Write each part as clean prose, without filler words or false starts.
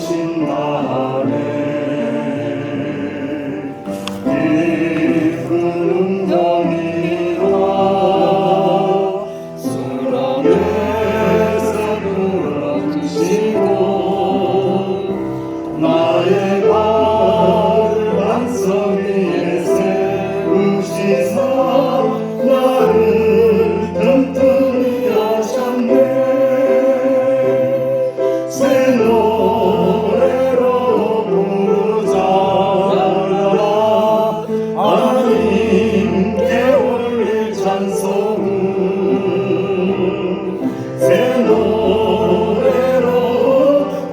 들어주신다네. 깊은 웅덩이와 수렁에서 불어주시고 나의 발을 반석 위에 세우시사 나를 튼튼히 하셨네. 새 노래로 부르자 하나님께 올릴 찬송은 새 노래로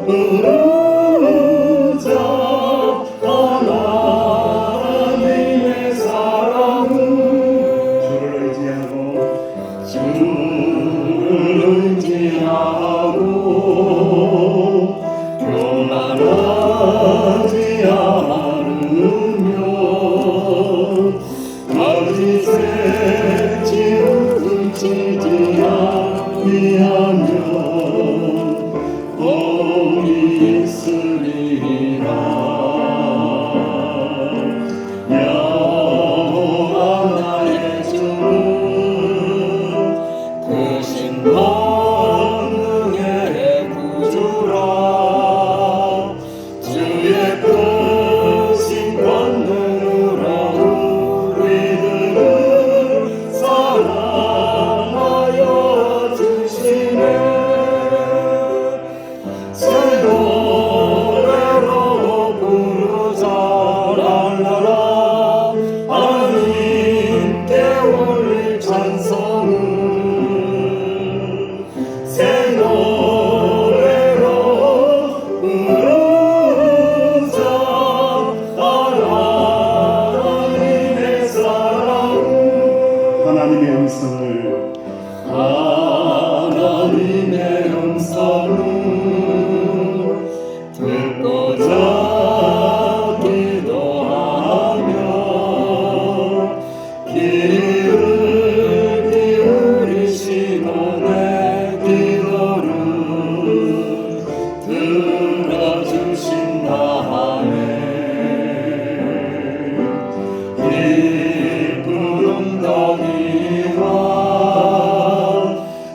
부르자 하나님의 사랑은 주를 의지하고 교만하지 않으며 거짓에 치우치지 아니하면 복이 있으리라. 여호와 나의 주는 크신 권능의 구주라. 주의 크신 권능으로 우리들을 사랑하여 주시네. 새 노래로 부르자 랄라라 하나님께 올릴 찬송은 새 노래로 부르자 하나님의 사랑은 하나님의 음성을 듣고자 기도하며 귀를 기울이시고 내 기도를 들어주신다네. 깊은 웅덩이와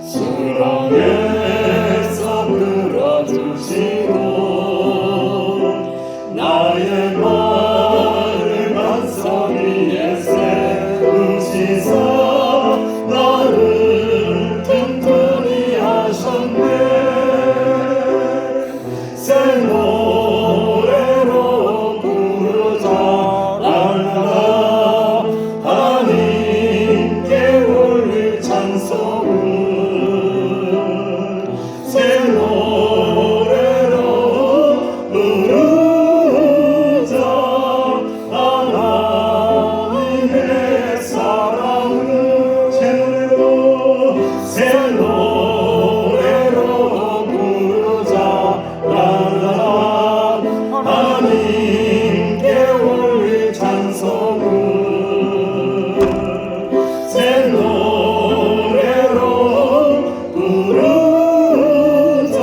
수렁에서 끌어주시고 나의 발을 반석 위에 세우시사 나를 튼튼히 하셨네. 새 노래로 부르자 랄라라 하나님께 올릴 찬송은 새 노래로 부르자 하나님의 사랑은 새 노래로 부르자 랄라라 하나님께 올릴 찬송은 새 노래로 부르자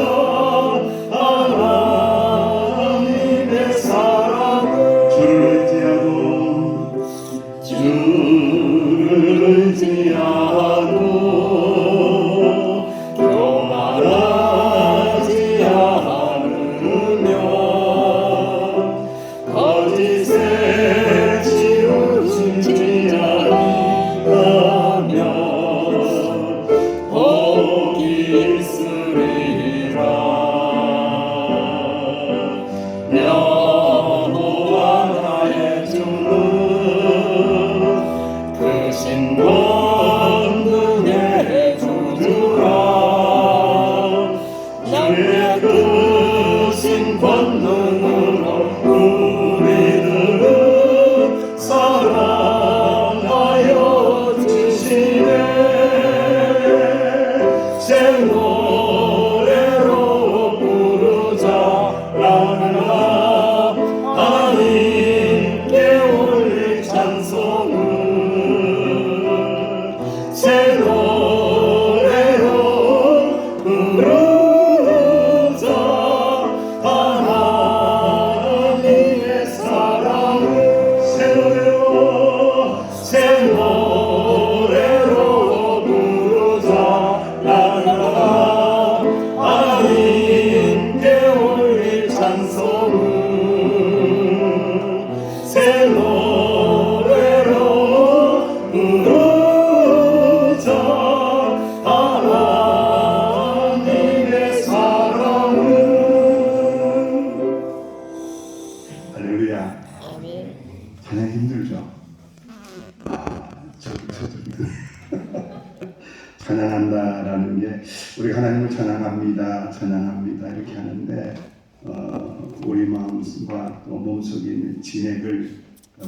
하나님의 사랑은 주를 의지하고 교만하지 않으며 거짓에 치우치지 아니하면 복이 있으리라. 여호와 나의 주는 크신 권능의 구주라. 주의 크신 권능으로 우리들을 사랑하여 주시네. 새 노래로 부르자 랄라 하나님께 올릴 찬송은 새 노래로 부르자 우리 하나님을 찬양합니다, 찬양합니다 이렇게 하는데 우리 마음과 또 몸속에 있는 진액을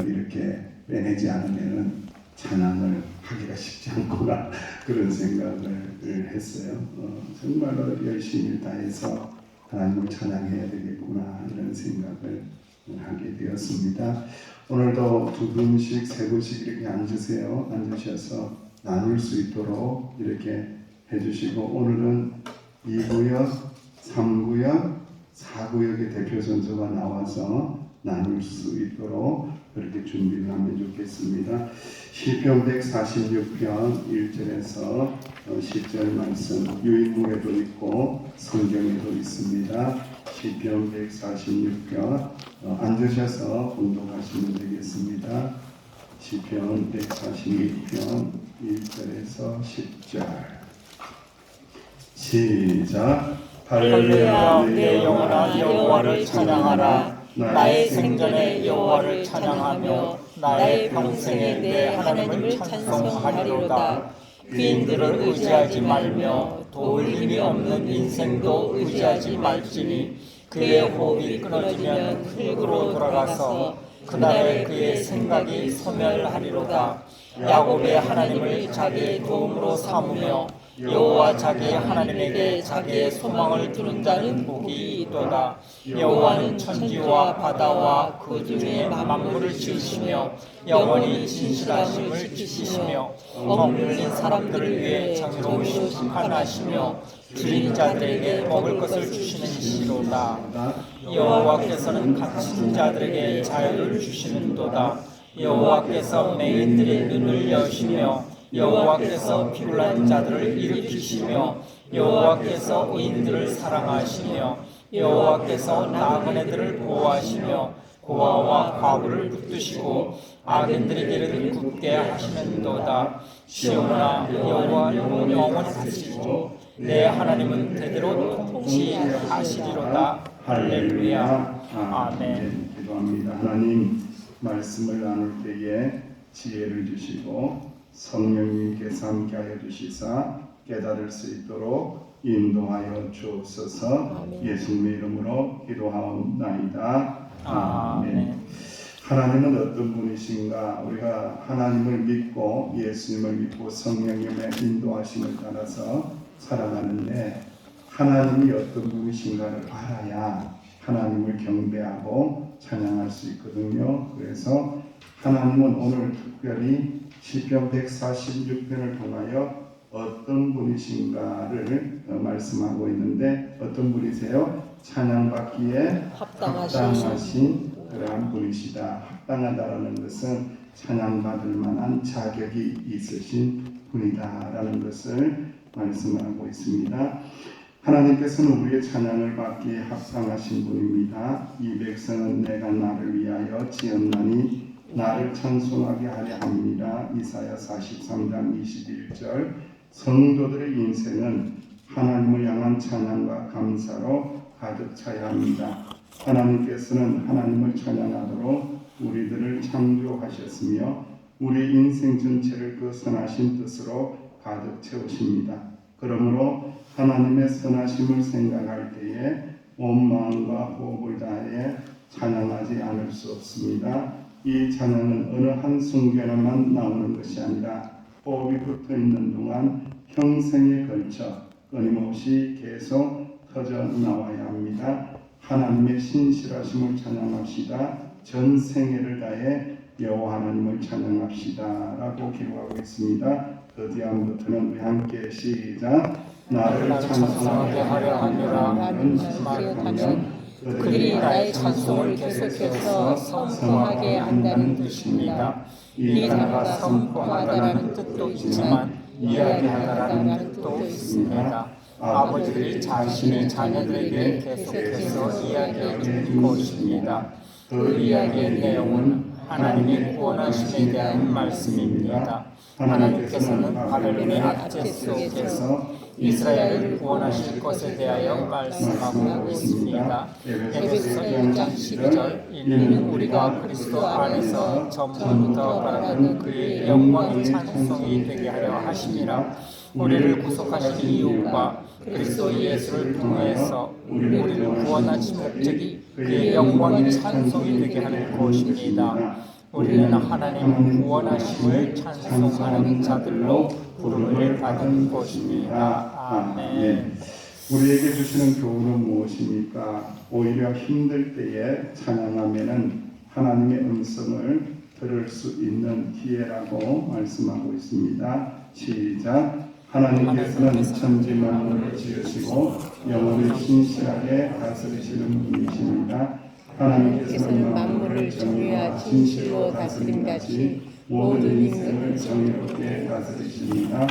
이렇게 빼내지 않으면 찬양을 하기가 쉽지 않구나 그런 생각을 했어요. 정말로 열심히 다해서 하나님을 찬양해야 되겠구나 이런 생각을 하게 되었습니다. 오늘도 두 분씩 세 분씩 이렇게 앉으세요. 앉으셔서 나눌 수 있도록 이렇게 해주시고, 오늘은 2구역, 3구역, 4구역의 대표 선수가 나와서 나눌 수 있도록 그렇게 준비를 하면 좋겠습니다. 시편 146편 1절에서 10절 말씀 유인물에도 있고 성경에도 있습니다. 시편 146편 앉으셔서 봉독하시면 되겠습니다. 시편 146편 1절에서 10절 시작. 할렐루야. 내 영혼아 여호와를 찬양하라. 나의 생전에 여호와를 찬양하며 나의 평생에 내 하나님을 찬송하리로다. 귀인들을 의지하지 말며 도울 힘이 없는 인생도 의지하지 말지니 그의 호흡이 끊어지면 흙으로 돌아가서 그날에 그의 생각이 소멸하리로다. 야곱의 하나님을 자기의 도움으로 삼으며 여호와 자기 하나님에게 자기의 소망을 두는 자는 복이 있도다. 여호와는 천지와 바다와 그 중에 만물을 지으시며 영원히 진실하심을 지키시며 억눌린 사람들을 위해 정의로우신 심판하시며 줄인 자들에게 먹을 것을 주시는 이시로다. 여호와께서는 갇힌 자들에게 자유를 주시는도다. 여호와께서 맹인들의 눈을 여시며 여호와께서 피곤한 자들을 일으키시며 여호와께서 의인들을 사랑하시며 여호와께서 나그네들을 보호하시며 고아와 과부를 붙드시고 악인들에게는 굳게 하시는도다. 시온아 여호와 영원히 다스리시고 내 하나님은 대대로 통치하시리로다. 할렐루야. 아멘. 기도합니다. 하나님, 말씀을 나눌 때에 지혜를 주시고 성령님께서 함께하여 주시사 깨달을 수 있도록 인도하여 주옵소서. 예수님의 이름으로 기도하옵나이다. 아멘. 하나님은 어떤 분이신가? 우리가 하나님을 믿고 예수님을 믿고 성령님의 인도하심을 따라서 살아가는데, 하나님이 어떤 분이신가를 알아야 하나님을 경배하고 찬양할 수 있거든요. 그래서 하나님은 오늘 특별히 시편 146편을 통하여 어떤 분이신가를 말씀하고 있는데, 어떤 분이세요? 찬양받기에 합당하신 그러한 분이시다. 합당하다라는 것은 찬양받을 만한 자격이 있으신 분이다라는 것을 말씀하고 있습니다. 하나님께서는 우리의 찬양을 받기에 합당하신 분입니다. 이 백성은 내가 나를 위하여 지었나니 나를 찬송하게 하려 합니다. 이사야 43장 21절. 성도들의 인생은 하나님을 향한 찬양과 감사로 가득 차야 합니다. 하나님께서는 하나님을 찬양하도록 우리들을 창조하셨으며 우리 인생 전체를 그 선하신 뜻으로 가득 채우십니다. 그러므로 하나님의 선하심을 생각할 때에 온 마음과 호흡을 다해 찬양하지 않을 수 없습니다. 이 찬양은 어느 한순간에만 나오는 것이 아니라 호흡이 붙어있는 동안 평생에 걸쳐 끊임없이 계속 터져 나와야 합니다. 하나님의 신실하심을 찬양합시다. 전 생애를 다해 여호와 하나님을 찬양합시다 라고 기록하고 있습니다. 그 뒤부터는 우리 함께 시작. 나를 찬송하게 하려 함이라는 시작하면 그들이 나의 찬송을 계속해서 선포하게 한다는 뜻입니다. 이 단어가 선포하다라는 뜻도 있지만 이야기하다라는 뜻도 있습니다. 아버지들이 자신의 자녀들에게 계속해서 이야기해 줄 것입니다. 그 이야기의 내용은 하나님의 구원하심에 대한 말씀입니다. 하나님께서는 바벨론의 압제 속에서 이스라엘을 구원하실 것에 대하여 말씀하고 있습니다. 에베소서 1장 12절. 이는 우리가 그리스도 안에서 전부터 바라는 그의 영광의 찬송이 되게 하려 하심이라. 우리를 구속하신 이유가 그리스도 예수를 통하여서 우리를 구원하신 목적이 그의 영광의 찬송이 되게 하는 것입니다. 우리는 하나님 구원하심을 찬송하는 자들로 부름을 받은 것입니다. 아멘. 우리에게 주시는 교훈은 무엇입니까? 오히려 힘들 때에 찬양하면은 하나님의 음성을 들을 수 있는 기회라고 말씀하고 있습니다. 시작. 하나님께서는 천지 만물을 지으시고 영원히 신실하게 다스리시는 분이십니다. 하나님께서는 만물을 정의와 진실로 다스림같이 모든 인생을 정의롭게 다스리십니다.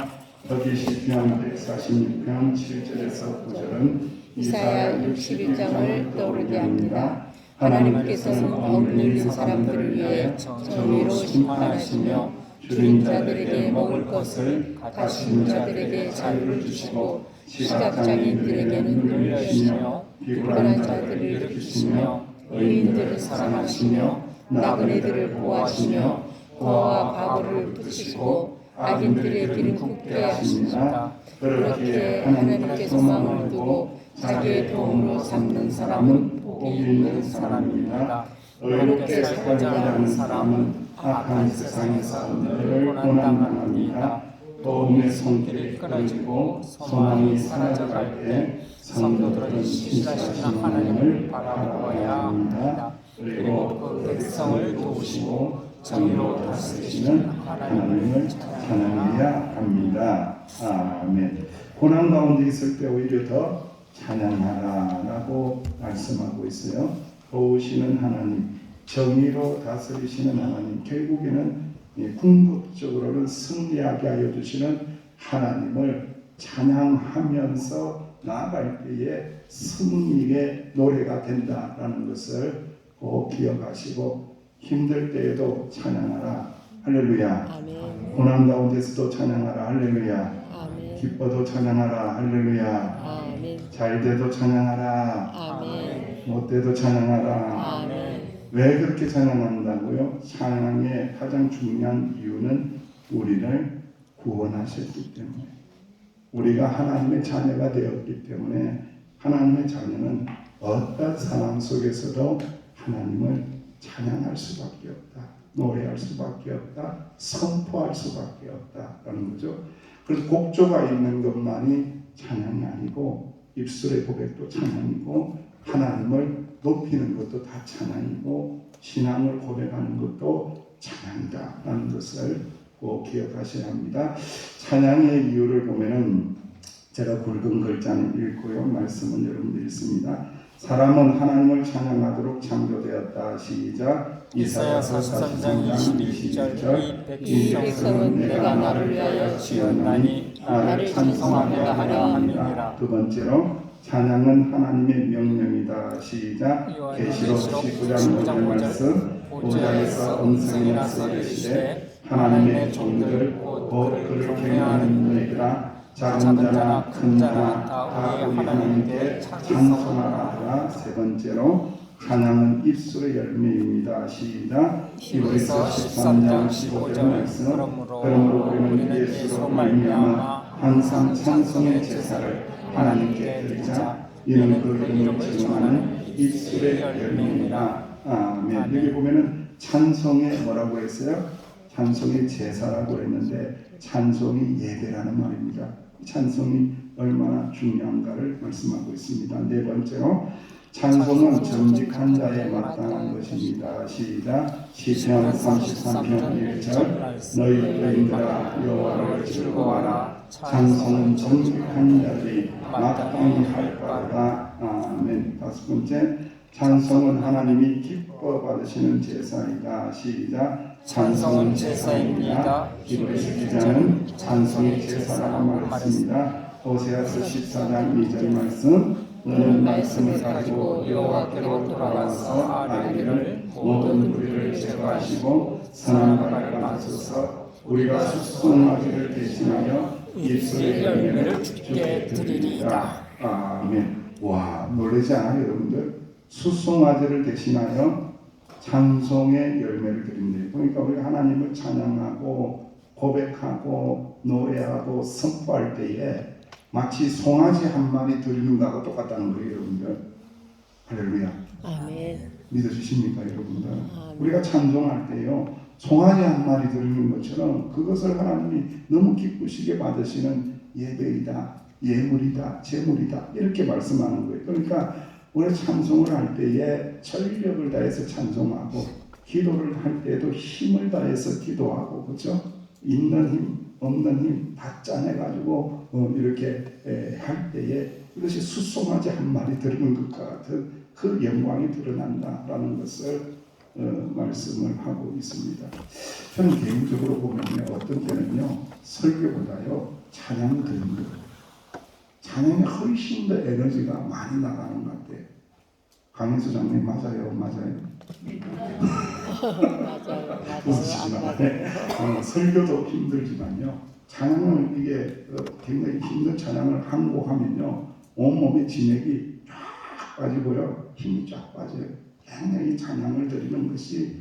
여기 시편 146편 7절에서 9절은 이사야 61장을 떠오르게 합니다. 하나님께서는 억눌린 사람들을 위해 정의로 심판하시며 줄인 자들에게 먹을 것을 가진 자들에게 자유를 주시고 시각장애인들에게는 눈을 여시며 불편한 자들을 일으키시며 의인들을 사랑하시며 나그네들을 보호하시며 고아와 바보를 붙이시고 악인들의 길은 굳게 하십니다. 그렇게 하나님께 소망을 두고 자기의 도움으로 삼는 사람은 복이 있는 사람입니다. 의롭게 살고자 하는 사람은 악한 세상에서 늘 고난당합니다. 도움의 손길이 끊어지고 소망이 사라져갈 때 성도들은 신실하신 하나님을 바라보아야 합니다. 그리고 그 백성을 도우시고 정의로 다스리시는 하나님을 찬양해야 합니다. 아멘. 고난 가운데 있을 때 오히려 더 찬양하라라고 말씀하고 있어요. 도우시는 하나님, 정의로 다스리시는 하나님, 결국에는 궁극적으로는 승리하게 하여 주시는 하나님을 찬양하면서 나아갈 때에 승리의 노래가 된다라는 것을 꼭 기억하시고 힘들 때에도 찬양하라. 할렐루야. 아멘. 고난 가운데서도 찬양하라. 할렐루야. 아멘. 기뻐도 찬양하라. 할렐루야. 아멘. 잘 돼도 찬양하라. 아멘. 못 돼도 찬양하라. 아멘. 왜 그렇게 찬양한다고요? 찬양의 가장 중요한 이유는 우리를 구원하셨기 때문에, 우리가 하나님의 자녀가 되었기 때문에, 하나님의 자녀는 어떤 상황 속에서도 하나님을 찬양할 수밖에 없다, 노래할 수밖에 없다, 선포할 수밖에 없다라는 거죠. 그래서 곡조가 있는 것만이 찬양이 아니고 입술의 고백도 찬양이고 하나님을 높이는 것도 다 찬양이고 신앙을 고백하는 것도 찬양이다라는 것을 꼭 기억하셔야 합니다. 찬양의 이유를 보면은 제가 굵은 글자는 읽고요, 말씀은 여러분들이 있습니다. 사람은 하나님을 찬양하도록 창조되었다. 시작. 이사야 43장 22절 이 백성은 내가 나를 위하여 지었나니 나를 찬송하게 하려 함이니라. 두 번째로 찬양은 하나님의 명령이다. 시작. 계시록 19장 5절 말씀. 보좌에서 음성이나 소리시되 하나님의 종들 곧 그를 경외하는 너희들아 작은 자나 큰 자나 다 우리 하나님께 찬송하라 하라. 세 번째로 찬양은 입술의 열매입니다. 시작. 히브리서 13장 15절 말씀. 그러므로 우리는 예수로 말미암아 항상 찬송의 제사를 하나님께 드리자. 이는 그 이름을 증언하는 입술의 열매입니다. 아멘. 여기 보면은 찬송의 뭐라고 했어요? 찬송의 제사라고 했는데 찬송이 예배라는 말입니다. 찬송이 얼마나 중요한가를 말씀하고 있습니다. 네 번째로 찬송은 정직한 자에 마땅한 것입니다. 시작. 시편 33편 1절 너희 의인들아 여호와를 즐거워하라. 찬송은 정직한 자들이 마땅히 할 바다. 아멘. 다섯 번째 찬송은 하나님이 기뻐 받으시는 제사이다. 시작. 찬송은 제사입니다. 히브리서 기자는 찬송이 제사라고 말했습니다. 호세아서 14장 2절 말씀. 너는 말씀을 가지고 여호와께로 돌아와서 아뢰기를 모든 불의를 제거하시고 선한 바를 맞춰서 우리가 수송아지를 대신하여 입술의 열매를 주께 드리리이다. 아멘. 와, 놀라지 않아요, 여러분들? 수송아지를 대신하여 찬송의 열매를 드린대요. 그러니까 우리가 하나님을 찬양하고 고백하고 노래하고 선포할 때에 마치 송아지 한 마리 드리는 거하고 똑같다는 거예요, 여러분들. 할렐루야. 아멘. 믿어주십니까, 여러분들? 아멘. 우리가 찬송할 때요, 송아지 한 마리 드리는 것처럼 그것을 하나님이 너무 기쁘시게 받으시는 예배이다, 예물이다, 제물이다 이렇게 말씀하는 거예요. 그러니까 우리 찬송을 할 때에 전력을 다해서 찬송하고 기도를 할 때도 힘을 다해서 기도하고, 그렇죠? 있는 힘, 없는 힘 다 짜내가지고 이렇게 할 때에 이것이 숫송아지 한 마리 드리는 것과 같은 그 영광이 드러난다라는 것을 말씀을 하고 있습니다. 저는 개인적으로 보면요, 어떤 때는요 설교보다요 찬양을 드리는 거예요. 찬양에 훨씬 더 에너지가 많이 나가는 것 같아요. 강인수 장님 맞아요, 맞아요. 맞아요. 웃으시지만 설교도 힘들지만요 찬양을 이게 굉장히 힘든 찬양을 한 곡 하면요 온몸에 진액이 쫙 빠지고요 힘이 쫙 빠져요. 굉장히 찬양을 드리는 것이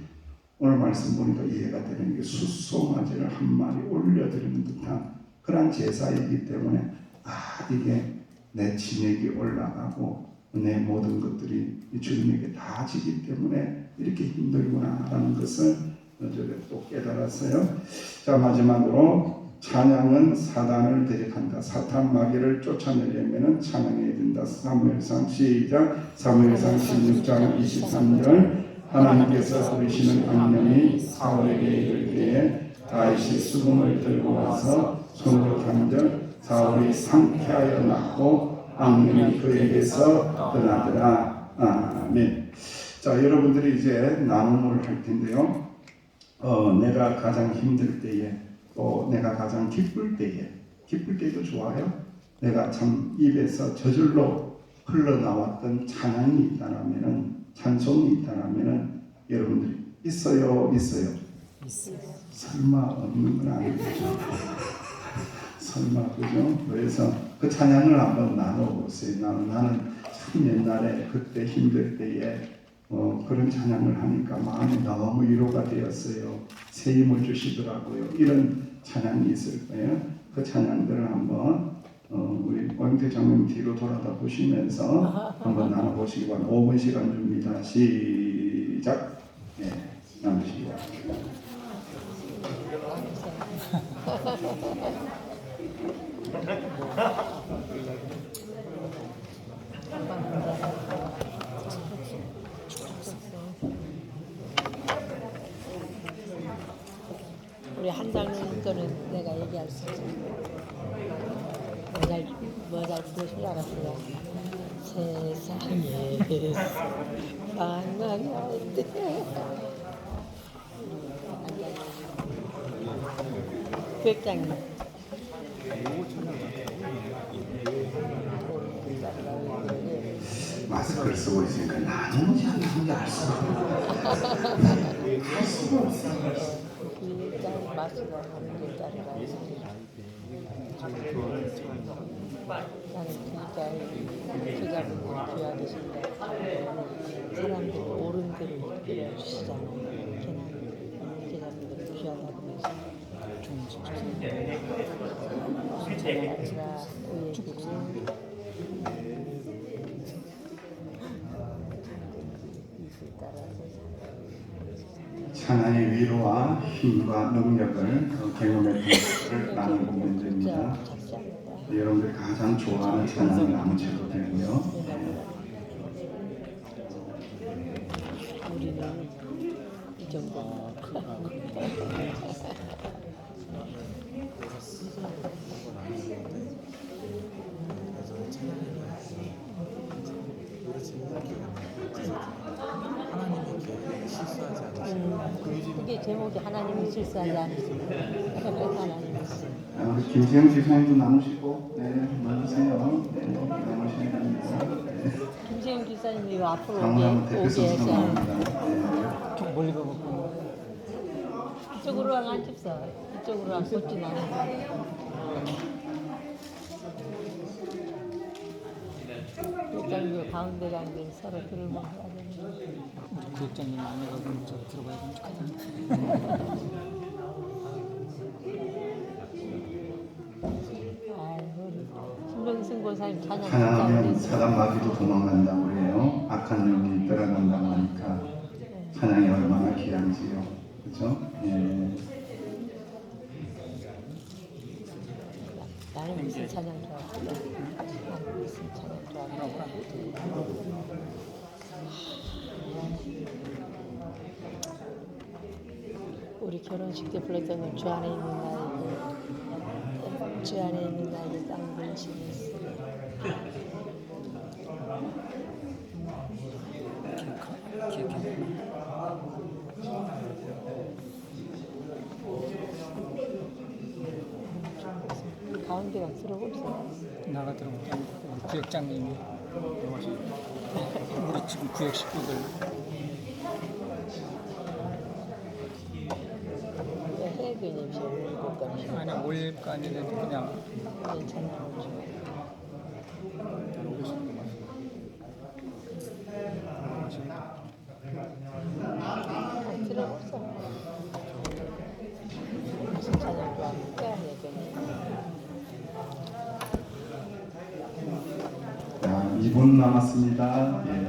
오늘 말씀 보니까 이해가 되는 게 숫송아지를 한 마리 올려드리는 듯한 그런 제사이기 때문에 이게 내 진액이 올라가고 내 모든 것들이 주님에게 다 지기 때문에 이렇게 힘들구나라는 것을 저를 또 깨달았어요. 자, 마지막으로 찬양은 사단을 대적한다. 사탄 마귀를 쫓아내려면 찬양해야 된다. 사무엘상 시작. 사무엘상 16장 23절. 하나님께서 부르시는 악령이 사울에게 이를 때에 다윗이 수금을 들고 와서 손으로 던져 사울이 상쾌하여 났고 악령이 그에게서 떠나더라. 아멘. 자, 여러분들이 이제 나눔을 할 텐데요. 내가 가장 힘들 때에 또 내가 가장 기쁠 때도 좋아요. 내가 참 입에서 저절로 흘러나왔던 찬양이 있다라면은 찬송이 있다라면은 여러분들이 있어요. 설마 없는 건 아니겠죠. 설마 그죠? 그래서 그 찬양을 한번 나눠보세요. 나는 참 옛날에 그때 힘들 때에 그런 찬양을 하니까 마음이 너무 위로가 되었어요. 새 힘을 주시더라고요. 이런 찬양이 있을 거예요. 그 찬양들을 한번 우리 오영태 장님 뒤로 돌아다 보시면서 한번 나눠보시기 바랍니다. 5분 시간 줍니다. 시작. 네, 나누시기 바랍니다. 우리 한장님 거는 내가 얘기할 수 있어. 뭐잘 부르실 줄 알았어요. 세상에 방황할 때 교육장님 마스크를 쓰고 있으니까 나누지 않는 게 알 수가 없어요. 교육장 마스가 하는 교육장이라 나는 교육장이 귀하계신데 사람들이 옳은 대로 이끌어 주시잖아요. 걔는 제자분들 귀하다고 해서 찬양하리라 그 얘기를 찬양의 위로와 힘과 능력을 경험했던 것을 나누고 있는 중입니다. 여러분들이 가장 좋아하는 찬양을 나누셔도 되고요. 우리는 이 정도. 그게 제목이 하나님이 실수하지 않으시고 하나님이 우리 김세영 지사님도 나누시고, 나누세요. 나누셔야 됩니다. 김세영 기사님이 앞으로 강남 대표 오게 선수가 해서 나옵니다. 좀 멀리 가고 이쪽으로 안 집사 이쪽으로 안 꽂진 않아. 일단 가운데 가운데 서로 들을만 해야 되는데. 교육장님 안에 가고 저 들어가야 되니까. 아이고 권사님 찬양 찬양하면 사단 마귀도 도망간다고 그래요. 악한 영이 떠나간다고 하니까 찬양이 얼마나 귀한지요. 그렇죠? 예. 나는 무슨 찬양 좋아하고 나는 무슨 찬양 좋아하고 우리 결혼식 때 불렀던 건 주 안에 있는 나에게 주 안에 있는 나에게 땅 근심이 있어. 가운데가 들어없어. 나가 들어오면 우리 구역장님이 들어가시고 우리 지금 구역 식구들 해외교님 시험 못 가시면 아니 올릴 거 아니면 그냥 괜찮아요. 들어없어. 무슨 찬양 좋아하면 빼야 되겠네. 자, 2분 남았습니다. 예.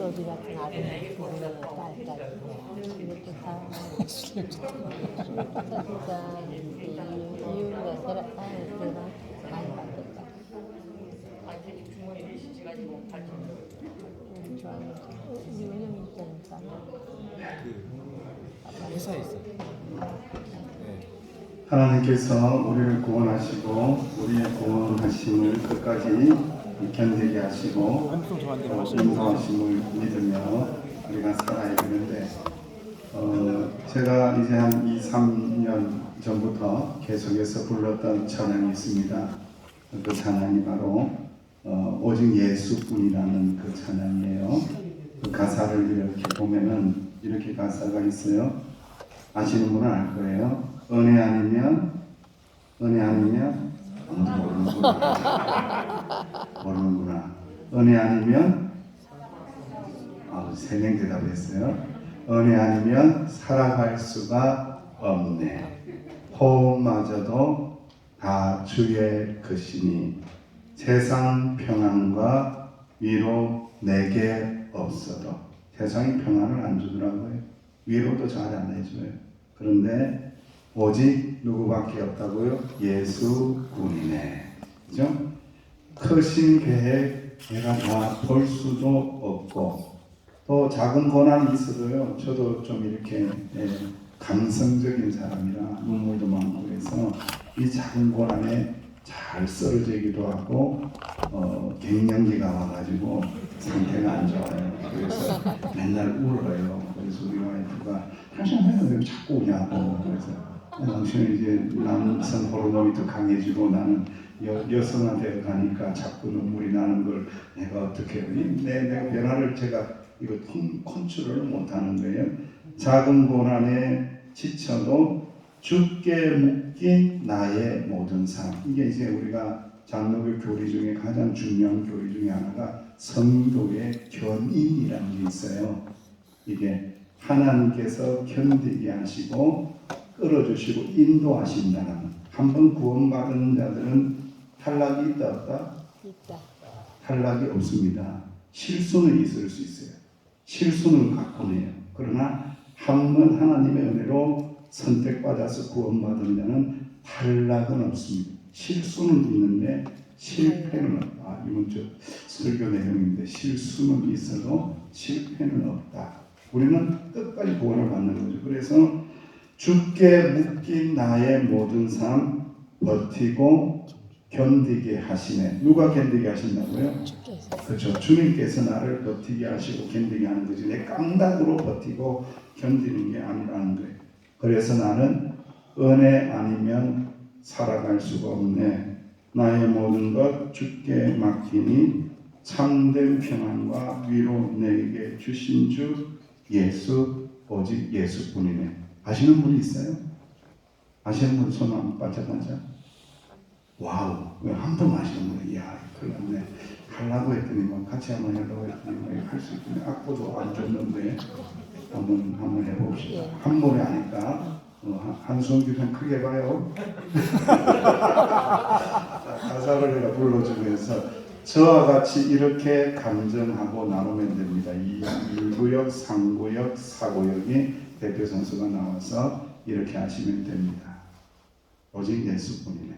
어디 같은 아들 부르는 딸딸 이것도 다 진짜 이유가 세라 내가 많이 바뀌었다. 좋아하는 우리 은영이 있다니까. 회사에 있어. 하나님께서 우리를 구원하시고 우리의 구원하심을 끝까지 견디게 하시고 인도하심을 믿으며 우리가 살아야 되는데 제가 이제 한 2, 3년 전부터 계속해서 불렀던 찬양이 있습니다. 그 찬양이 바로 오직 예수뿐이라는 그 찬양이에요. 그 가사를 이렇게 보면은 이렇게 가사가 있어요. 아시는 분은 알 거예요. 은혜 아니면 모르는구나. 은혜 아니면 세 명 대답했어요. 은혜 아니면 살아갈 수가 없네. 호흡마저도 다 주의 것이니 세상 평안과 위로 내게 없어도. 세상이 평안을 안 주더라고요. 위로도 잘 안 해줘요. 그런데 오직 누구밖에 없다고요? 예수뿐이네. 그죠? 크신 계획 내가 다 볼 수도 없고 또 작은 고난이 있어도요. 저도 좀 이렇게 감성적인 사람이라 눈물도 많고 그래서 이 작은 고난에 잘 쓰러지기도 하고 갱년기가 와가지고 상태가 안 좋아요. 그래서 맨날 울어요. 그래서 우리 와이프가 당신 왜 자꾸 우냐고. 그래서 당신은 이제 남성 호르몬이 더 강해지고 나는 여성한테 가니까 자꾸 눈물이 나는 걸 내가 어떻게 내 변화를 제가 이거 컨트롤을 못하는 거예요. 작은 고난에 지쳐도 주께 묶인 나의 모든 삶. 이게 이제 우리가 장로교 교리 중에 가장 중요한 교리 중에 하나가 성도의 견인이라는 게 있어요. 이게 하나님께서 견디게 하시고 끌어주시고 인도하신다는. 한번 구원받은 자들은 탈락이 있다 없다? 있다. 탈락이 없습니다. 실수는 있을 수 있어요. 실수는 가끔 해요. 그러나 한 번 하나님의 은혜로 선택받아서 구원받은 자는 탈락은 없습니다. 실수는 있는데 실패는 없다. 이번 주 설교 내용인데 실수는 있어도 실패는 없다. 우리는 끝까지 구원을 받는 거죠. 그래서 주께 묶인 나의 모든 삶 버티고 견디게 하시네. 누가 견디게 하신다고요? 주께서. 그렇죠. 주님께서 나를 버티게 하시고 견디게 하는 거지. 내 깡다구로 버티고 견디는 게 아니라는 거예요. 그래서 나는 은혜 아니면 살아갈 수가 없네. 나의 모든 것 주께 맡기니 참된 평안과 위로 내게 주신 주 예수 오직 예수뿐이네. 아시는 분이 있어요? 아시는 분 손 한번 반짝반짝. 와우, 왜 한 번 아시는 분이? 이야, 큰일 났네. 하려고 했더니 뭐 같이 한번 하려고 했더니 뭐 할 수 있더니 악보도 안 줬는데 한번 해봅시다. 예. 한 번에 하니까 한송기 좀 크게 봐요. 가사를 내가 불러주면서 저와 같이 이렇게 감정하고 나누면 됩니다. 이 1구역, 3구역, 4구역이 대표 선수가 나와서 이렇게 하시면 됩니다. 오직 예수뿐이네.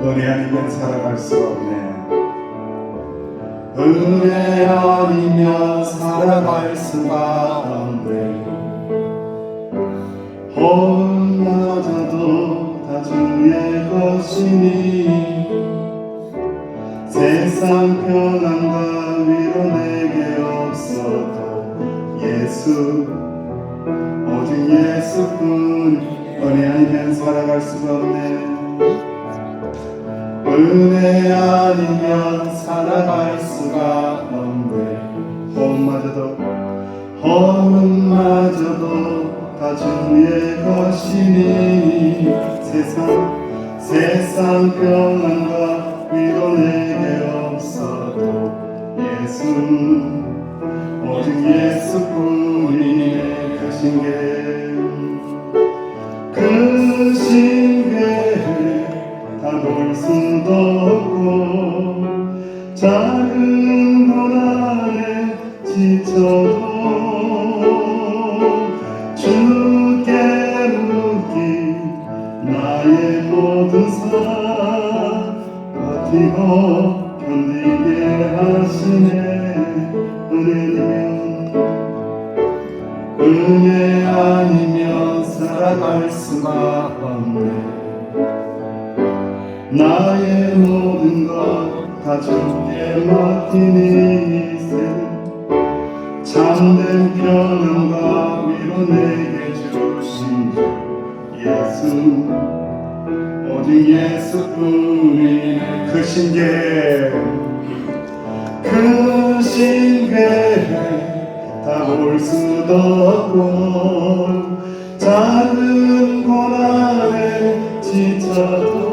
은혜 아니면 살아갈 수가 없네. 은혜 아니면 살아갈 수가 없네. 혼마저도 다 주의 것이니 세상 평안과 위로 내게 없어도 예수 오직 예수뿐. 은혜 아니면 살아갈 수가 없네. 은혜 아니면 살아갈 수가 없네. 혼마저도 다 주의 것이니 세상 평안과 위로 내게 없어도 예수 오직 예수뿐이니 그 신께 다 볼 수도 없고 작은 고난에 지쳐도 주께 묻기 나의 모든 삶 버티고 견디게 하시네. 은혜 아니면 살아갈 수가 없네. 나의 모든 것 다 주께 맡기니 참된 평안과 위로 내게 주신 주 예수 오직 예수뿐이네. 그 신께 다 볼 수도 없고 작은 고난에 지쳐도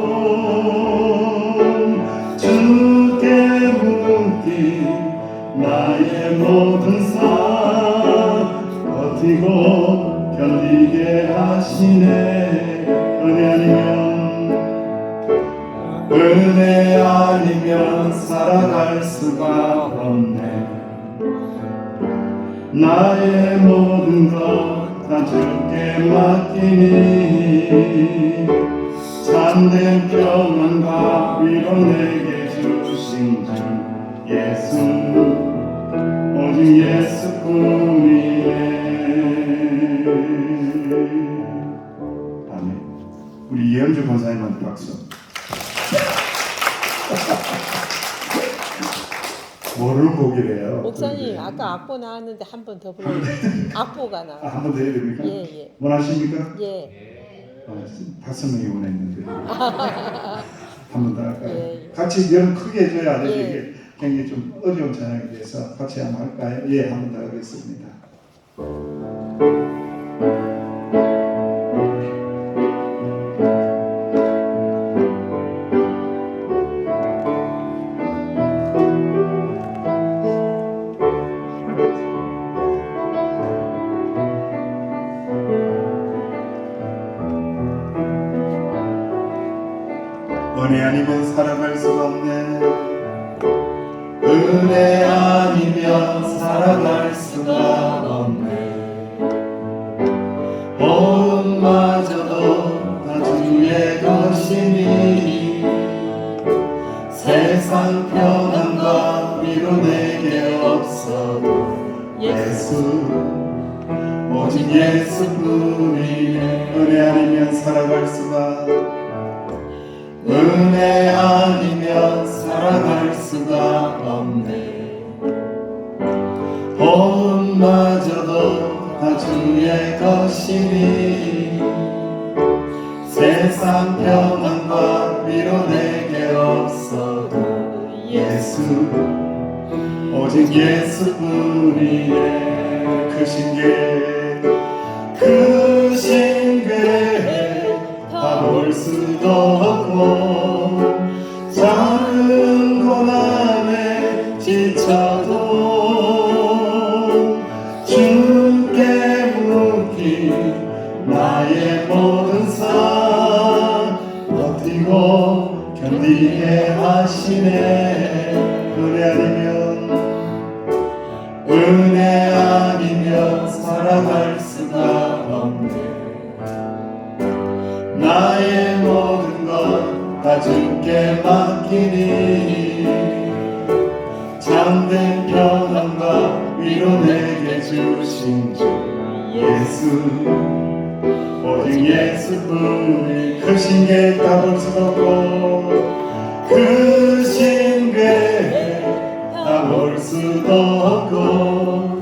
주께 묻기 나의 모든 삶 버티고 견디게 하시네. 은혜 아니면 살아갈 수가 없네. 나의 모든 것 다 주께 맡기니 참된 평안과 위로 내게 주신 주 예수 오직 예수뿐이네. 아멘. 우리 이현주 권사님한테 박수. 뭐를 보기래요? 목사님 아까 악보 나왔는데 한 번 더 불러요. 악보가 나와. 한 번 더 해야 됩니까? 예. 원하십니까? 예. 5명이 원했는데 한 번 더 할까요? 예. 같이 연 크게 해줘야 돼. 예. 이게 굉장히 좀 어려운 찬양에 대해서 같이 한번 할까요? 예, 한 번 더 하겠습니다. 은혜 아니면 살아갈 수가 없네. 은혜 아니면 살아갈 수가 없네. 보험마저도 다 주의 것이니 세상 평안과 위로 내게 없어도 예수 오직 예수뿐이네. 은혜 아니면 살아갈 수가 은혜 아니면 살아갈 수가 없네. 보험마저도 다 주의 것이니 세상 평안과 위로 내게 없어도 예수 오직 예수뿐이네. 그 신께 다 볼 수도 없고 작은 고난에 지쳐도 주께 묻기 나의 모든 삶 버티고 견디게 하시네. 은혜 아니면 살아갈 수가 없네. 나의 모든 것 다 주께 맡기니 참된 평안과 위로 내게 주신 주 예수 오직 예수뿐이. 크신 게 다 볼 수가 없고 크신 게 다 볼 수도 없고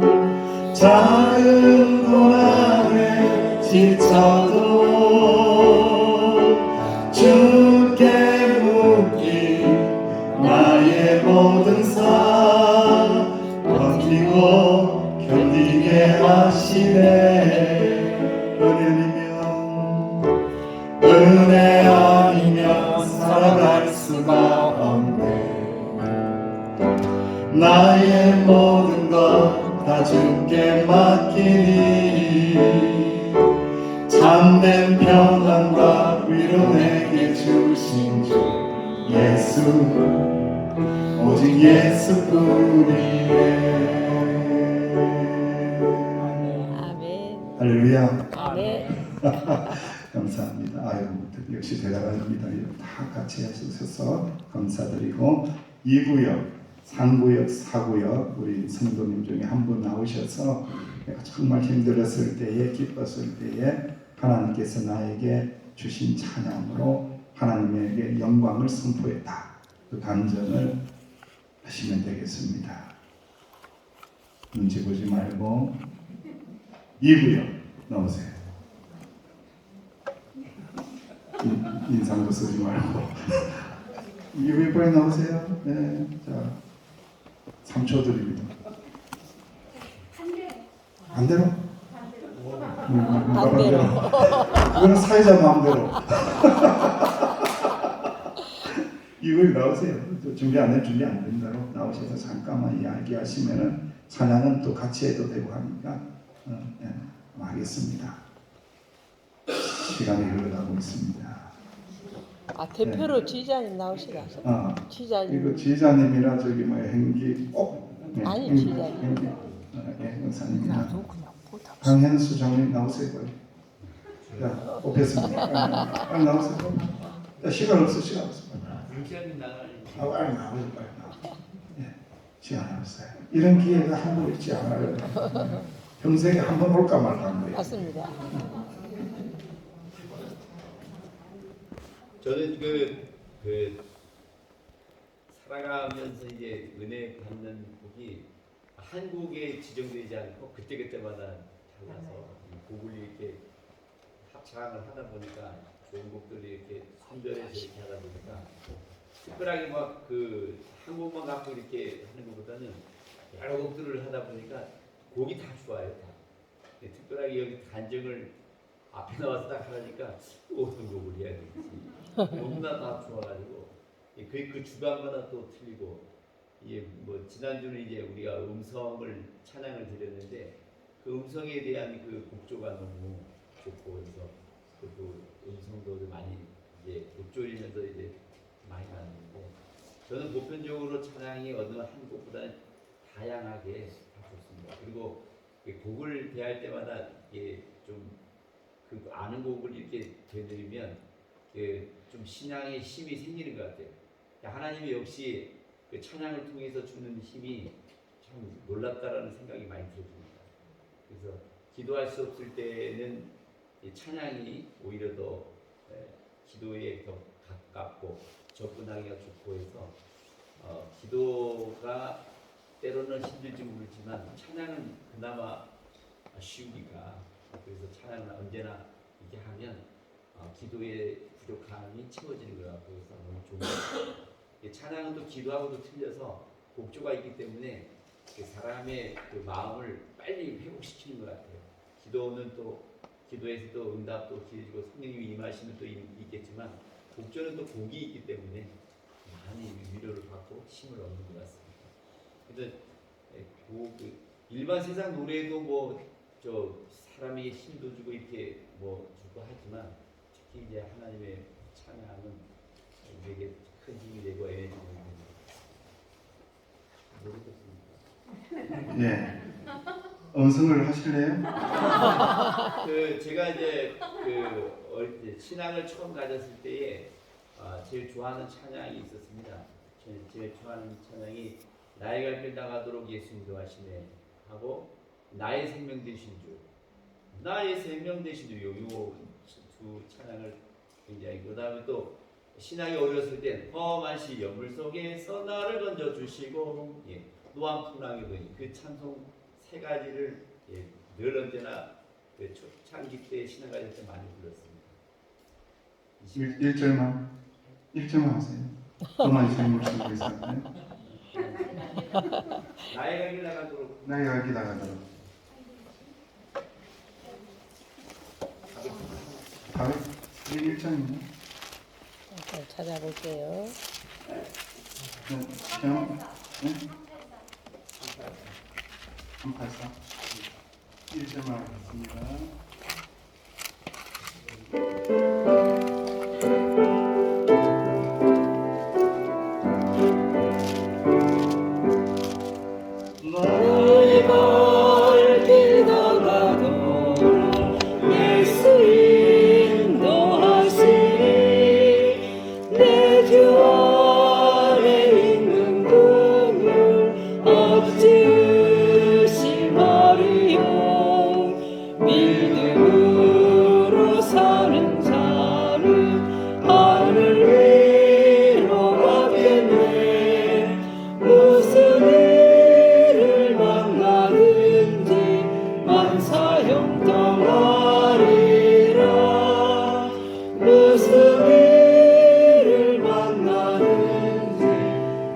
작은 고난에 지쳐도 주께 묻기 나의 모든 삶 버티고 견디게 하시네. 은혜 아니면 살아갈 수가 없네. 나의 모든 것 다 주께 맡기니 참된 평안과 위로 내게 주신 주 예수 오직 예수뿐이네. 아멘. 할렐루야. 아멘. 감사합니다. 아유, 역시 대단합니다. 다 같이 해주셔서 감사드리고 2구역, 3구역, 4구역 우리 성도님 중에 한 분 나오셔서 내가 정말 힘들었을 때에 기뻤을 때에 하나님께서 나에게 주신 찬양으로 하나님에게 영광을 선포했다. 그 간증을 하시면 되겠습니다. 눈치 보지 말고 2구역 나오세요. 인상도 쓰지 말고 2구역 빨리 나오세요. 네, 자 3초 드립니다. 반대로? 반대로. 그거는 사회자 마음대로. 이거 나오세요. 준비 안 해, 준비 안 된다로 나오셔서 잠깐만 이야기하시면은 찬양은 또 같이 해도 되고 하니까 하겠습니다. 시간이 흘러가고 있습니다. 아 대표로 지휘자님 나오시라. 지휘자님. 이거 지휘자님이라 저기 뭐 행기 꼭. 네, 아니 지휘자님. 은사님이나 강현수 장님 나오세요. 자, 뽑혔습니다. 빨리 나오세요. 자, 시간 없어. 빨리 나오세요. 예, 시간이 없어요. 이런 기회가 한 번 있지 않아요. 평생에 한 번 올까 말까 한 거예요. 맞습니다. 저는 살아가면서 이제 은혜 받는 곡이 한국에 지정되지 않고 그때그때마다 달라서 곡을 이렇게 합창을 하다 보니까 좋은 곡들이 이렇게 선별해서 이렇게 하다 보니까 특별하게 막 한 곡만 갖고 이렇게 하는 것보다는 여러 곡들을 하다 보니까 곡이 다 좋아요. 다. 특별하게 여기 간증을 앞에 나와서 딱 하니까 어떤 곡을 해야 될지 너무나 다 좋아가지고 그 주관마다 또 틀리고 이게 뭐 지난주는 이제 우리가 음성을 찬양을 드렸는데 그 음성에 대한 그 곡조가 너무 좋고 그래서 그 음성도 많이 이제 곡조이면서 이제 많이 나는데 저는 보편적으로 찬양이 어느 한 곡보다는 다양하게 다 좋습니다. 그리고 곡을 대할 때마다 이게 좀 그 아는 곡을 이렇게 되드리면 좀 신앙의 힘이 생기는 것 같아요. 하나님이 역시 그 찬양을 통해서 주는 힘이 참 놀랍다라는 생각이 많이 들어집니다. 그래서 기도할 수 없을 때는 이 찬양이 오히려 더 기도에 더 가깝고 접근하기가 좋고 해서 기도가 때로는 힘들지 모르지만 찬양은 그나마 쉬우니까 그래서 찬양은 언제나 이렇게 하면 기도의 부족함이 채워지는 것 같고 해서 너무 좋은 것 같아요. 찬양은 또 기도하고도 틀려서 곡조가 있기 때문에 사람의 그 마음을 빨리 회복시키는 것 같아요. 기도는 또 기도에서도 응답도 기해지고 성령님이 임하시면 또 있겠지만 곡조는 또 곡이 있기 때문에 많이 위로를 받고 힘을 얻는 것 같습니다. 그래서 그 일반 세상 노래도 뭐 저 사람에게 힘도 주고 이렇게 뭐 주고 하지만 특히 이제 하나님의 찬양은 우리에게 큰 힘이 되고 에너지가 됩니다. 모르겠습니까? 네. 음성을 하실래요? 제가 이제 어릴 때 신앙을 처음 가졌을 때에 제일 좋아하는 찬양이 있었습니다. 제일 좋아하는 찬양이 나의 갈 길 나가도록 예수 인도하시네 하고 나의 생명 되신 주, 나의 생명 되신 주, 요 두 찬양을 굉장히 그 다음에 또 신앙이 어렸을 땐 험한 시험물 속에서 나를 건져 주시고 노암 풍랑의 도인 그 찬송 세 가지를 늘 언제나 그 초창기 때 신앙 가질 때 많이 불렀습니다. 1절만 하세요. 험한 시험물 속에서 나의 갈 길 나가도록 나의 갈 길 나가도록 다윗 1절입니다. 잘 찾아볼게요. 그냥 384 1절만 하겠습니다. 나의 갈 길 나가도록 예수 인도하시니 내 주 안에 있는 분을 어찌 의심하리요. 믿음으로 사는 자는 하늘 위로 가겠네. 무슨 일을 만나든지 만사형통하리라. 무슨 일을 만나든지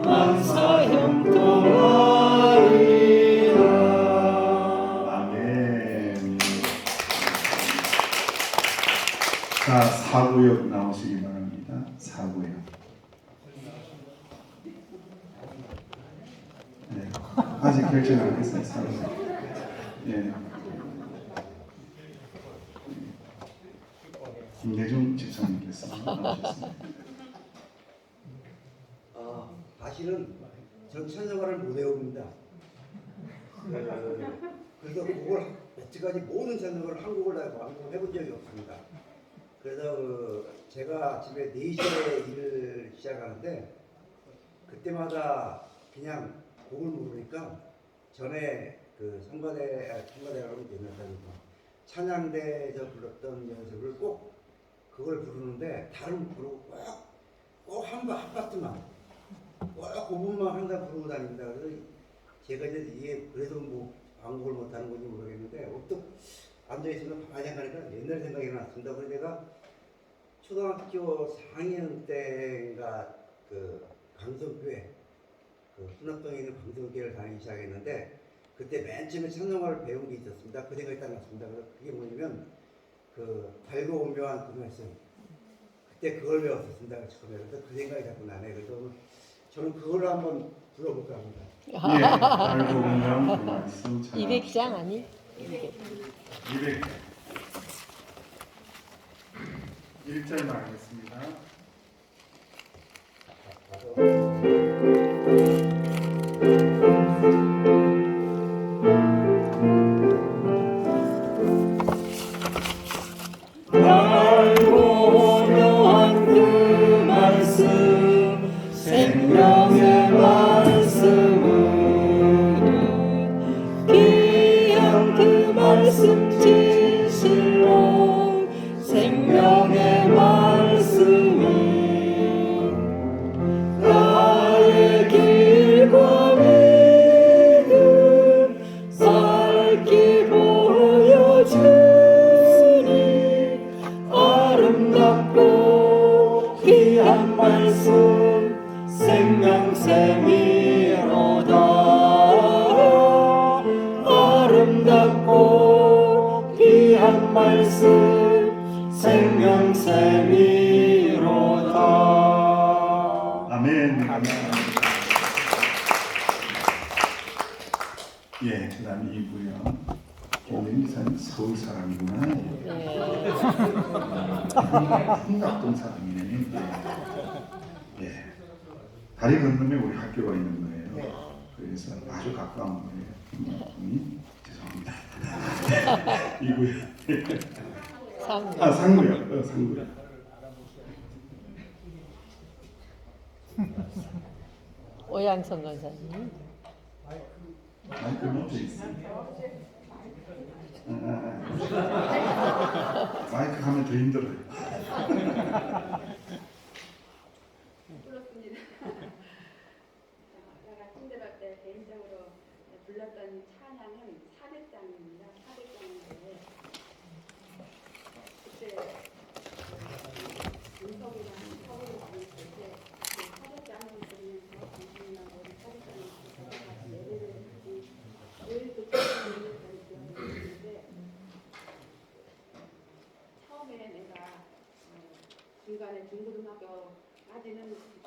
만사형통하리라. 아멘. 자, 4구역 나오시기 바랍니다. 4구역. 네. 아직 결정 안 했어요. 4구역. 예. 김대중 집사님께서 나오셨습니다. 사실은 전 찬송가를 못 외웁니다. 그래서 곡을 여태까지 모든 찬송가를 한 곡을 다 완곡을 해본 적이 없습니다. 그래서 제가 집에 4시에 일을 시작하는데 그때마다 그냥 곡을 부르니까 전에 그 성가대라고 옛날에 찬양대에서 불렀던 연습을 꼭 그걸 부르는데 다른 곡 부르고 꼭 한 파트만 꼭 5분만 항상 부르고 다닙니다. 그래서 제가 이제 이게 그래도 뭐 반곡을 못하는 건지 모르겠는데 어떻게 앉아있으면 가만히 생각하니까 옛날 생각이 났습니다. 그래서 내가 초등학교 4학년 때인가 그 강성교회 그 순학동에 있는 강성교회를 다니기 시작했는데 그때 맨 처음에 찬송가를 배운 게 있었습니다. 그 생각이 딱 났습니다. 그래서 그게 뭐냐면 그 달고 오묘한 그 말씀 그때 그걸 배웠었습니다. 처음에. 그래서 그 생각이 자꾸 나네. 그래서 저는 그걸 한번 불러볼까 합니다. 예, 알고 보면 그 말씀 잘 200장 아니? 200 1절만 하겠습니다. 생명의 말씀은 귀한 그 말씀 진실로 생명의 말씀이 나의 길과 믿음 밝게 보여주니 아름답고 귀한 말씀 생명샘이로다. 아름답고 귀한 말씀 생명샘이로다. 아멘. 예, 그다음에 이고요. 김민 기사님 서울 사람이구나. 네. 흥각동 사람이네. 예. 다리 건너면 우리 학교가 있는 거예요. 그래서 아주 가까운 거예요. 흥각동이 죄송합니다. 이고요. 상. 아, 상구요. 상구요. 오양선 권사님. 마이크 멈춰 있어. 마이크 하면 더 힘들어요. 그렇습니다. 제가 침대할 때 개인적으로 불렀던 찬양은 400장입니다. 400장인데 그때 은석이랑 서울을 다녔을 때 400장을 부르면서 당신이랑 우리 400장을 부르면서 같이 예배를 같이 늘 교체하는 일을 기억했는데 처음에 내가 중간에 중고등학교까지는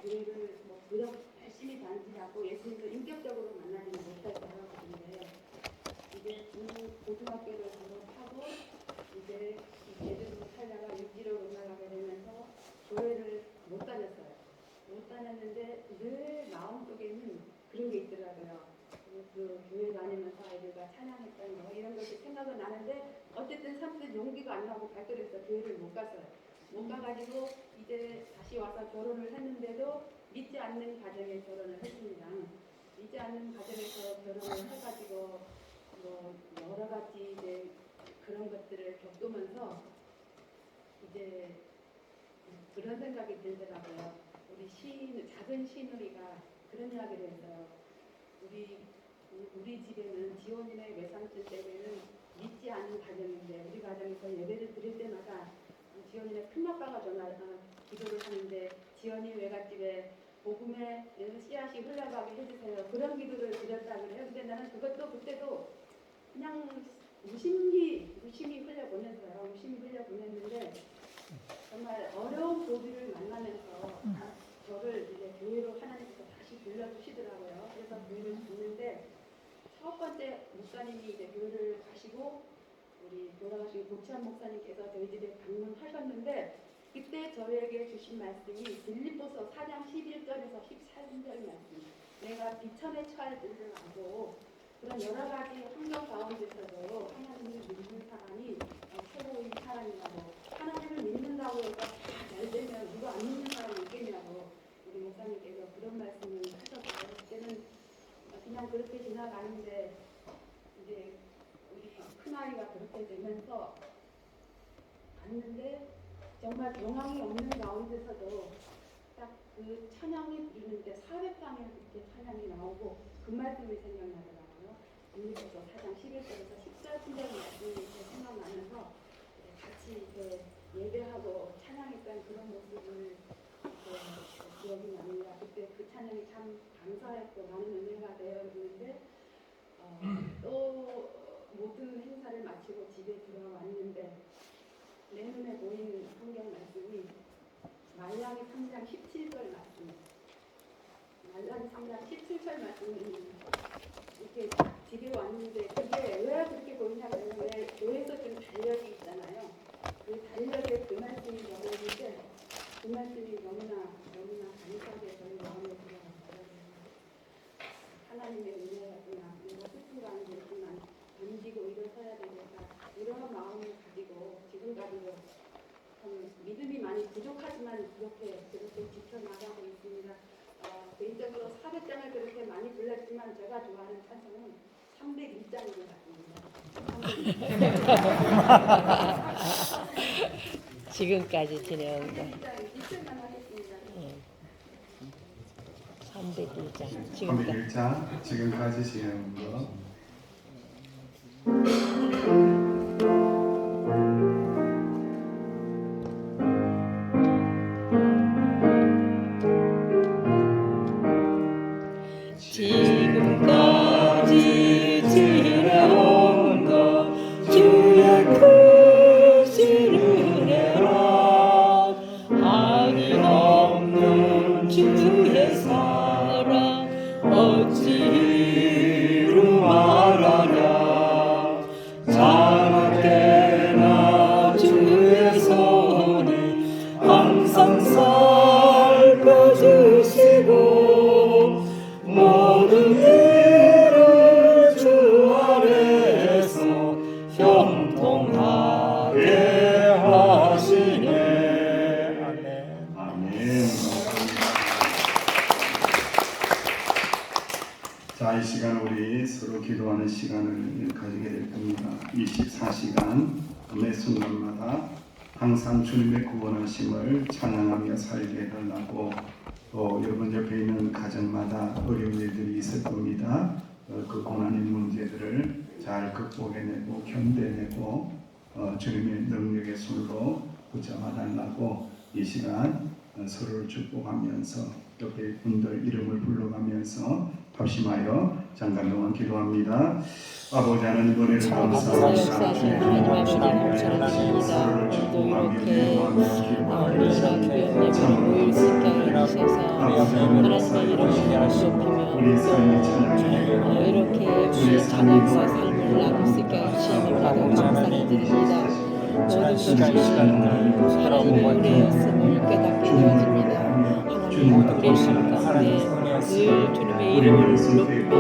교회를 뭐 그렇게 열심히 다니지 않고 예수님을 인격적으로 만나지는 못했어요. 근데 이제 고등학교를 졸업하고 이제 제주도 살다가 육지로 올라가게 되면서 교회를 못 다녔어요. 못 다녔는데 늘 마음속에는 그런 게 있더라고요. 그 교회 다니면서 아이들과 찬양했던 거 이런 것이 생각은 나는데 어쨌든 삼든 용기가 안 나고 발걸해서 교회를 못 갔어요. 못 가가지고 이제 다시 와서 결혼을 했는데도 믿지 않는 가정에 결혼을 했습니다. 믿지 않는 가정에서 결혼을 해가지고 뭐 여러 가지 이제 그런 것들을 겪으면서 이제 그런 생각이 들더라고요. 우리 작은 시누리가 그런 이야기를 했어요. 우리 집에는 지원이네 외삼촌 댁에는 믿지 않는 가정인데 우리 가정에서 예배를 드릴 때마다 지원이네 큰아빠가 기도를 하는데 지원이 외갓집에 복음의 씨앗이 흘러가게 해주세요. 그런 기도를 드렸다 그래요. 근데 나는 그것도 그때도 그냥 무심히 흘려보냈어요. 무심히 흘려보냈는데 정말 어려운 교비를 만나면서 저를 이제 교회로 하나님께서 다시 불러주시더라고요. 그래서 교회를 갔는데 첫 번째 목사님이 이제 교회를 가시고 우리 돌아가신 고치한 목사님께서 저희 집에 방문하셨는데 그때 저에게 주신 말씀이 빌립보서 4장 11절에서 14절 말씀. 내가 비천에 처해들을 하고 그런 여러 가지 환경 가운데서도 하나님을 믿는 사람이 최고의 사람이라고 하나님을 믿는다고 해서 잘 되면 누가 안 믿는 사람이 있겠냐고 우리 목사님께서 그런 말씀을 하셨어요. 그때는 그냥 그렇게 지나가는데 이제 우리 큰아이가 그렇게 되면서 갔는데 정말 경황이 없는 가운데서도 딱 그 찬양이 부르는데 400장에 그렇게 찬양이 나오고 그 말씀이 생각나더라고요. 빌립보서 4장 11절에서 14절 말씀이 이렇게 생각나면서 같이 이렇게 예배하고 찬양했던 그런 모습을 기억이 납니다. 그때 그 찬양이 참 감사했고 많은 은혜가 되어 있는데 또 모든 행사를 마치고 집에 들어왔는데 내 눈에 보이는 성경 말씀이 말라기 3장 17절 말씀. 말라기 3장 17절 말씀이 이렇게 집에 왔는데 그게 왜 그렇게 보이냐면 왜 교회에서 좀 달력이 있잖아요. 그 달력에 그 말씀이 적혀있는데 그 말씀이 너무나 감사하게 저희 마음에 들어갔어요. 하나님의 은혜였구나. 내가 슬픈 가운데 있지만 견디고 일어서야 되겠다. 이런 마음을 가지고 지금까지도 참 믿음이 많이 부족하지만 그렇게 지켜나가고 있습니다. 하지만 제가 좋아하는 찬송은 301장인 것 같습니다. 지금까지 진행한 거. 1절만 하겠습니다. 301장. 지금까지. 301장 지금까지 진행한 거. 지금까지 지내온 것 주의 크신 은혜라 한이 없는 주의 사랑 어찌 이루 말하랴 자나깨나 주의 손이 항상 살펴주시고 모든 일을 주 안에서 형통하게 하시네. 아멘. 아멘. 자, 이 시간 우리 서로 기도하는 시간을 가지게 될 겁니다. 24시간 매 순간마다 항상 주님의 구원하심을 찬양하며 살게 해달라고 또 여러분 옆에 있는 가정마다 어려운 일들이 있을 겁니다. 그 고난의 문제들을 잘 극복해내고 견뎌내고 주님의 능력의 손으로 붙잡아 달라고 이 시간 서로를 축복하면서 옆에 분들 이름을 불러가면서 합심하여 잠깐 동안 기도합니다. 아버지 하나님 은혜를 감사합니다. 하나님 아버지 감사합니다. 오늘도 이렇게 우리가 교회에 모일 수 있게 해주셔서 하나님의 이름을 높이며 또 이렇게 우리의 찬양과 삶을 나눌 수 있게 해주시니 감사를 드립니다. 모든 것이 하나님의 은혜였음을 깨닫게 되어집니다. 하나님 우리의 삶 가운데 늘 주님의 이름을 높이며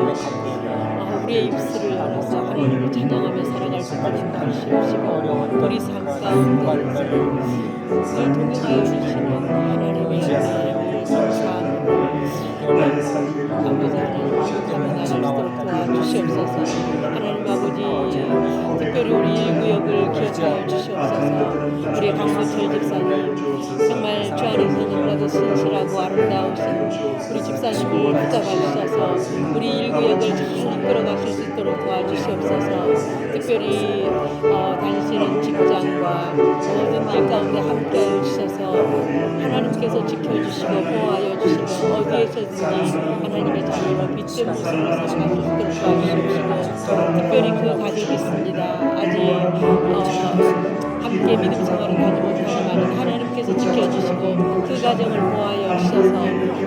우리의 입술을 알아서 하나님을 찬양하며 살아갈 수 있도록 도와주시옵시고 우리 삶 가운데 늘 동행하여 주시는 하나님의 은혜에 감사합니다. 아버지 하나님 감사하며 나갈 수 있도록 도와주시옵소서. 하나님 아버지 특별히 우리 일구역을 기억하여 주시옵소서. 우리 강수철 집사님 정말 주 안에서 너무나도 신실하고 아름다우신 우리 집사님을 붙잡아 주셔서 우리 일구역을 잘 이끌어 가실 수 있도록 도와주시옵소서. 특별히 다니시는 직장과 모든 일 가운데 함께하여 주셔서 하나님께서 지켜주시고 보호하여 주시고 어디에서든지 하나님의 자녀로 빛의 모습으로 살아갈 수 있도록 도와주시옵시고 특별히 그 가족이 있습니다. 아직 함께 믿음 생활을 하지 못하지만 하나님께서 지켜주시고 그 가정을 보호하여 주셔서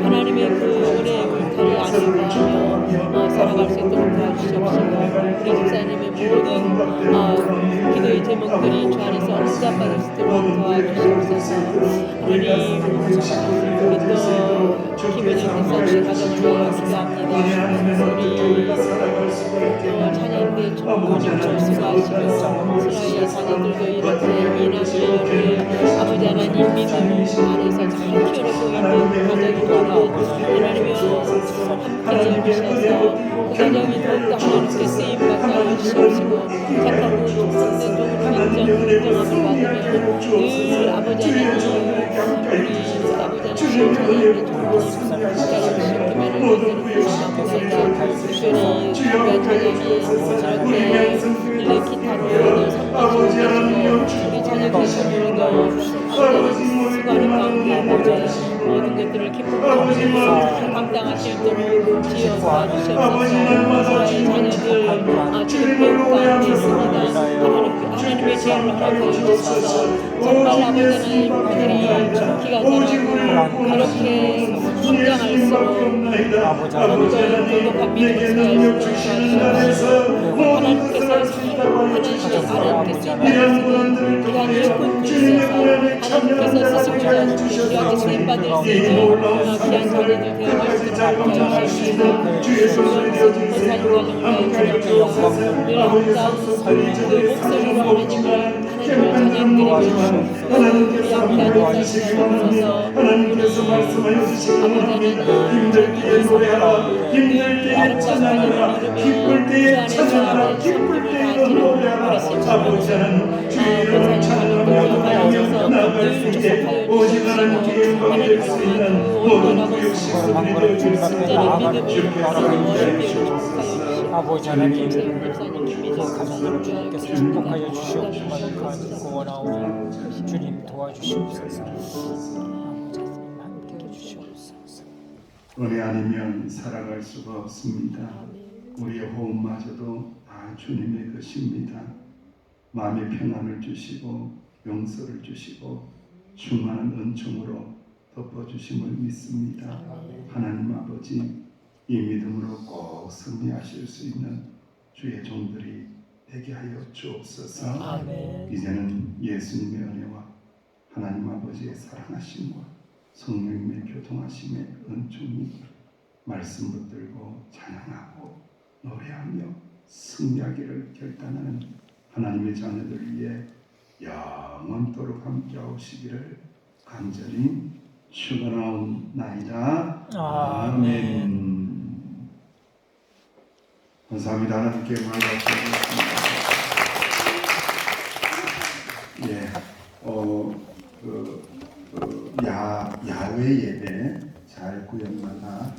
하나님의 그 은혜의 울타리 안에 거하며 살아갈 수 있도록 도와주시옵시고 우리 집사님의 모든 기도의 제목들이 주 안에서 응답받을 수 있도록 도와주시옵소서. 하나님 우리 또 김은영 집사님의 가정을 위하여 기도합니다. 우리 또 자녀인데 총무님 철수하시고 스라의 자녀들도 이렇게 이남일년에 아버지 하나님 믿음 안에서 잘 키워내고 있는 가정입니다. 하나님이여 함께하여 주셔서 그 가정이 더욱더 하나님께 쓰임받게 하여 주시옵시고 착하고 충성된 종으로 인정함을 받으며 늘 아버지 하나님 우리 아버지 하나님 자녀인데 총무님 기다려주시기만을 원하는 구원합니다. 특별히 주변 자녀이 저렇게 일렉 기타로 섬기시고 우리 자녀께서도 수고하는 가운데 모든 것들을 기쁨 가운데 감당하실 수 있도록 지어 도와주시옵소서. 저희 자녀들 지금 배우 가운데 있습니다. 하나님의 지혜를 허락하여 주셔서 정말 아버지 하나님 그들이 기가 자라고 그렇게 성장할수록 더욱더 행복한 믿음을 살아갈 수 있도록 도와주시옵소서. 하나님께서 하나님께 쓰임받으시는 귀한 일꾼들 있어서 하나님께서 쓰시고자 우리에게 쓰임받을 수 있는 귀한 자녀들 되어줄 수 있도록 하여 주시옵소서. 삶과 정말 늘 아름다운 그 목소리로 하나님을 찬양드리며 우리 함께 하는 삶이 없어서 우리 아버지 하나님 때 노래하라 힘들 때 찬양하라 기쁠 때 찬양하라 기쁠 때도 노래하라 아버지는 주의 이름을 찬양하며 노래하며 나아갈 수 있게 오직 하나님께 영광이 될 수 있는 모든 구역 식구들이 되어질 수 있도록 주께서 인도해 주옵소서. 아버지 하나님 가정들을 주님께서 축복하여 주시옵소서. 원하오니 주님 도와주시옵소서. 아버지 하나님 함께해 주시옵소서. 은혜 아니면 살아갈 수가 없습니다. 우리의 호흡마저도 다 주님의 것입니다. 마음의 평안을 주시고 용서를 주시고 충만한 은총으로 덮어주심을 믿습니다. 하나님 아버지 이 믿음으로 꼭 승리하실 수 있는 주의 종들이 되게 하여 주옵소서. 아멘. 이제는 예수님의 은혜와 하나님 아버지의 사랑하심과 성령님의 교통하심의 은총이 말씀 붙들고 찬양하고 노래하며 승리하기를 결단하는 하나님의 자녀들 위해 영원토록 함께하시기를 간절히 축원하옵나이다. 아멘. 감사합니다. 하나님께 영광을 받드리겠습니다. 야외 예배 잘 구현하나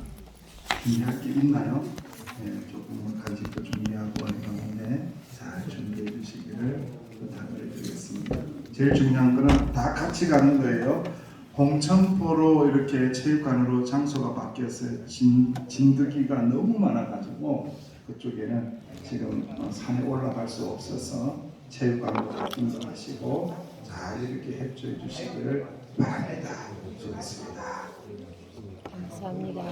준비할 게 있나요? 조금 간식도 준비하고 있는데 잘 준비해 주시기를 부탁을 드리겠습니다. 제일 중요한 거는 다 같이 가는 거예요. 공천포로 이렇게 체육관으로 장소가 바뀌었어요. 진드기가 너무 많아가지고 그쪽에는 지금 산에 올라갈 수 없어서 체육관으로 바뀐 거 하시고 잘 이렇게 협조해 주시기를 바랍니다. 수고하셨습니다. 감사합니다.